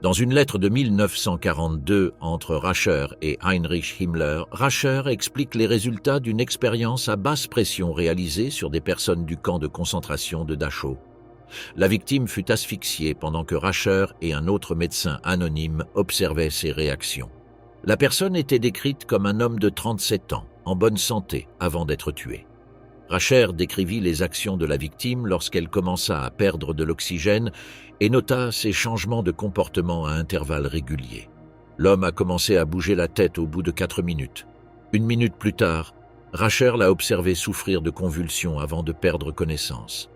Dans une lettre de 1942 entre Rascher et Heinrich Himmler, Rascher explique les résultats d'une expérience à basse pression réalisée sur des personnes du camp de concentration de Dachau. La victime fut asphyxiée pendant que Rascher et un autre médecin anonyme observaient ses réactions. La personne était décrite comme un homme de 37 ans, en bonne santé, avant d'être tué. Rascher décrivit les actions de la victime lorsqu'elle commença à perdre de l'oxygène et nota ses changements de comportement à intervalles réguliers. L'homme a commencé à bouger la tête au bout de 4 minutes. 1 minute plus tard, Rascher l'a observé souffrir de convulsions avant de perdre connaissance.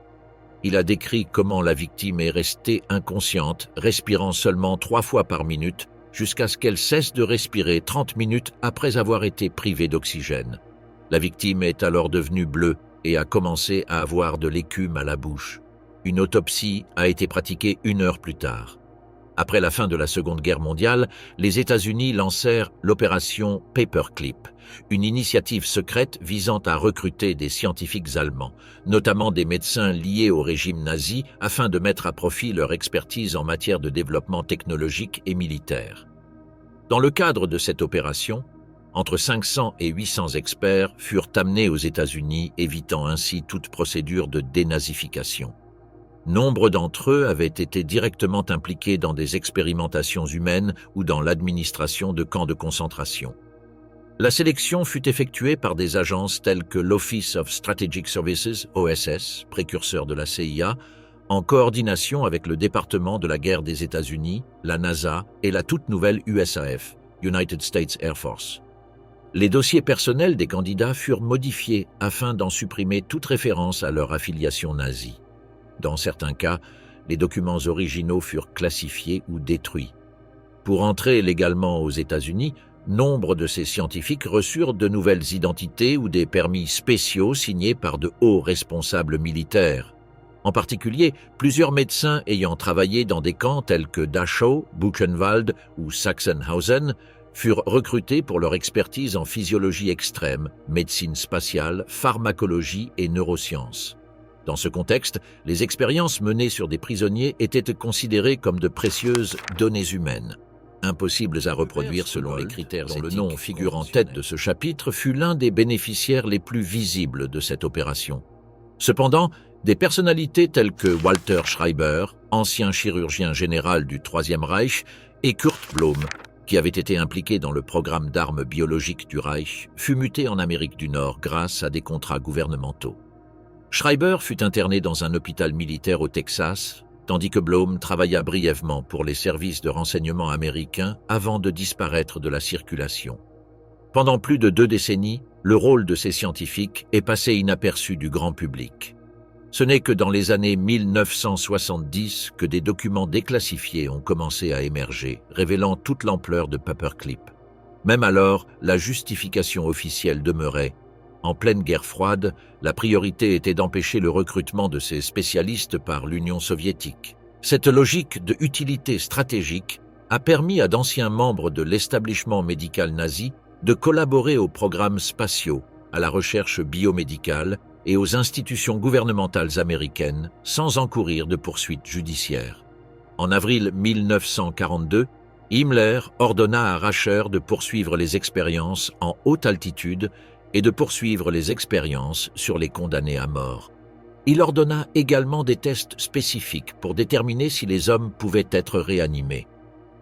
Il a décrit comment la victime est restée inconsciente, respirant seulement 3 fois par minute, jusqu'à ce qu'elle cesse de respirer 30 minutes après avoir été privée d'oxygène. La victime est alors devenue bleue et a commencé à avoir de l'écume à la bouche. Une autopsie a été pratiquée 1 heure plus tard. Après la fin de la Seconde Guerre mondiale, les États-Unis lancèrent l'opération Paperclip, une initiative secrète visant à recruter des scientifiques allemands, notamment des médecins liés au régime nazi, afin de mettre à profit leur expertise en matière de développement technologique et militaire. Dans le cadre de cette opération, entre 500 et 800 experts furent amenés aux États-Unis, évitant ainsi toute procédure de dénazification. Nombre d'entre eux avaient été directement impliqués dans des expérimentations humaines ou dans l'administration de camps de concentration. La sélection fut effectuée par des agences telles que l'Office of Strategic Services, OSS, précurseur de la CIA, en coordination avec le département de la guerre des États-Unis, la NASA et la toute nouvelle USAF, United States Air Force. Les dossiers personnels des candidats furent modifiés afin d'en supprimer toute référence à leur affiliation nazie. Dans certains cas, les documents originaux furent classifiés ou détruits. Pour entrer légalement aux États-Unis, nombre de ces scientifiques reçurent de nouvelles identités ou des permis spéciaux signés par de hauts responsables militaires. En particulier, plusieurs médecins ayant travaillé dans des camps tels que Dachau, Buchenwald ou Sachsenhausen furent recrutés pour leur expertise en physiologie extrême, médecine spatiale, pharmacologie et neurosciences. Dans ce contexte, les expériences menées sur des prisonniers étaient considérées comme de précieuses données humaines. Impossibles à reproduire selon les critères dont le nom figure en tête de ce chapitre, fut l'un des bénéficiaires les plus visibles de cette opération. Cependant, des personnalités telles que Walter Schreiber, ancien chirurgien général du Troisième Reich, et Kurt Blom, qui avait été impliqué dans le programme d'armes biologiques du Reich, fut muté en Amérique du Nord grâce à des contrats gouvernementaux. Schreiber fut interné dans un hôpital militaire au Texas, tandis que Blom travailla brièvement pour les services de renseignement américains avant de disparaître de la circulation. Pendant plus de 2 décennies, le rôle de ces scientifiques est passé inaperçu du grand public. Ce n'est que dans les années 1970 que des documents déclassifiés ont commencé à émerger, révélant toute l'ampleur de Paperclip. Même alors, la justification officielle demeurait. En pleine guerre froide, la priorité était d'empêcher le recrutement de ces spécialistes par l'Union soviétique. Cette logique de utilité stratégique a permis à d'anciens membres de l'établissement médical nazi de collaborer aux programmes spatiaux, à la recherche biomédicale et aux institutions gouvernementales américaines sans encourir de poursuites judiciaires. En avril 1942, Himmler ordonna à Rascher de poursuivre les expériences en haute altitude et de poursuivre les expériences sur les condamnés à mort. Il ordonna également des tests spécifiques pour déterminer si les hommes pouvaient être réanimés.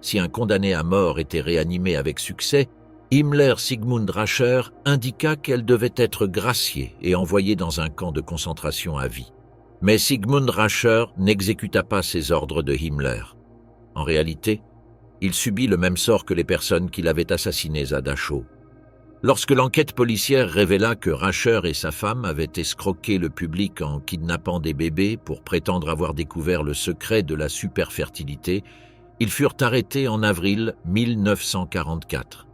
Si un condamné à mort était réanimé avec succès, Himmler Sigmund Rascher indiqua qu'elle devait être graciée et envoyée dans un camp de concentration à vie. Mais Sigmund Rascher n'exécuta pas ses ordres de Himmler. En réalité, il subit le même sort que les personnes qui l'avaient assassiné à Dachau. Lorsque l'enquête policière révéla que Rascher et sa femme avaient escroqué le public en kidnappant des bébés pour prétendre avoir découvert le secret de la superfertilité, ils furent arrêtés en avril 1944.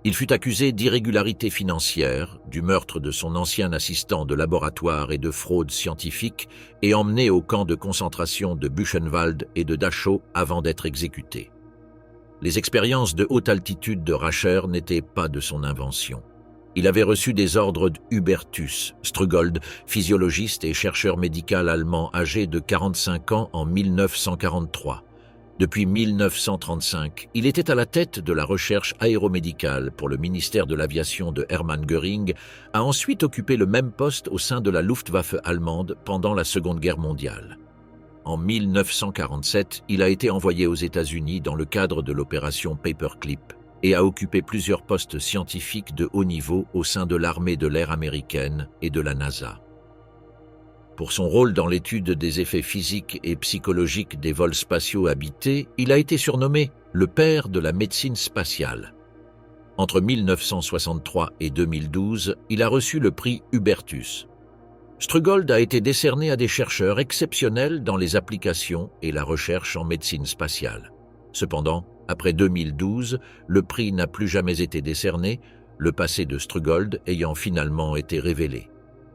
Il fut accusé d'irrégularité financière, du meurtre de son ancien assistant de laboratoire et de fraude scientifique et emmené au camp de concentration de Buchenwald et de Dachau avant d'être exécuté. Les expériences de haute altitude de Rascher n'étaient pas de son invention. Il avait reçu des ordres d'Hubertus Strugold, physiologiste et chercheur médical allemand âgé de 45 ans en 1943. Depuis 1935, il était à la tête de la recherche aéromédicale pour le ministère de l'aviation de Hermann Göring, a ensuite occupé le même poste au sein de la Luftwaffe allemande pendant la Seconde Guerre mondiale. En 1947, il a été envoyé aux États-Unis dans le cadre de l'opération Paperclip et a occupé plusieurs postes scientifiques de haut niveau au sein de l'armée de l'air américaine et de la NASA. Pour son rôle dans l'étude des effets physiques et psychologiques des vols spatiaux habités, il a été surnommé « le père de la médecine spatiale ». Entre 1963 et 2012, il a reçu le prix Hubertus. Strugold a été décerné à des chercheurs exceptionnels dans les applications et la recherche en médecine spatiale. Cependant, après 2012, le prix n'a plus jamais été décerné, le passé de Strugold ayant finalement été révélé.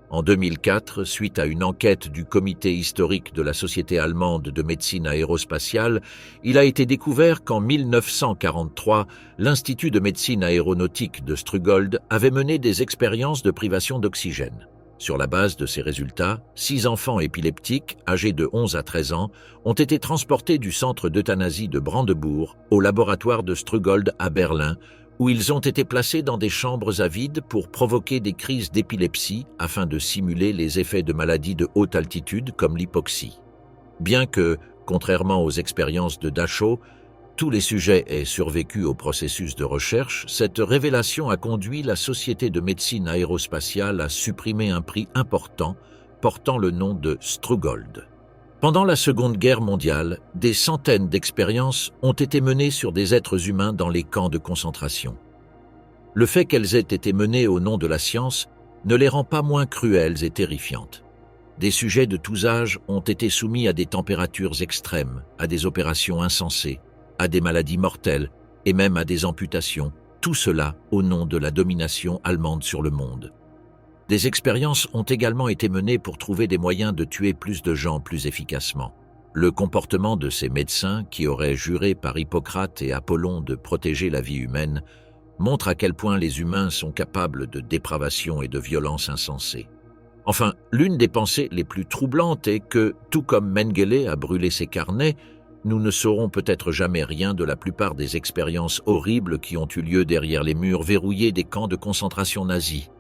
En 2004, suite à une enquête du comité historique de la Société allemande de médecine aérospatiale, il a été découvert qu'en 1943, l'Institut de médecine aéronautique de Strugold avait mené des expériences de privation d'oxygène. Sur la base de ces résultats, 6 enfants épileptiques, âgés de 11 à 13 ans, ont été transportés du centre d'euthanasie de Brandebourg au laboratoire de Strugold à Berlin, où ils ont été placés dans des chambres à vide pour provoquer des crises d'épilepsie afin de simuler les effets de maladies de haute altitude comme l'hypoxie. Bien que, contrairement aux expériences de Dachau, tous les sujets aient survécu au processus de recherche, cette révélation a conduit la Société de médecine aérospatiale à supprimer un prix important portant le nom de Strugold. Pendant la Seconde Guerre mondiale, des centaines d'expériences ont été menées sur des êtres humains dans les camps de concentration. Le fait qu'elles aient été menées au nom de la science ne les rend pas moins cruelles et terrifiantes. Des sujets de tous âges ont été soumis à des températures extrêmes, à des opérations insensées, à des maladies mortelles et même à des amputations, tout cela au nom de la domination allemande sur le monde. Des expériences ont également été menées pour trouver des moyens de tuer plus de gens plus efficacement. Le comportement de ces médecins, qui auraient juré par Hippocrate et Apollon de protéger la vie humaine, montre à quel point les humains sont capables de dépravation et de violence insensée. Enfin, l'une des pensées les plus troublantes est que, tout comme Mengele a brûlé ses carnets, nous ne saurons peut-être jamais rien de la plupart des expériences horribles qui ont eu lieu derrière les murs verrouillés des camps de concentration nazis.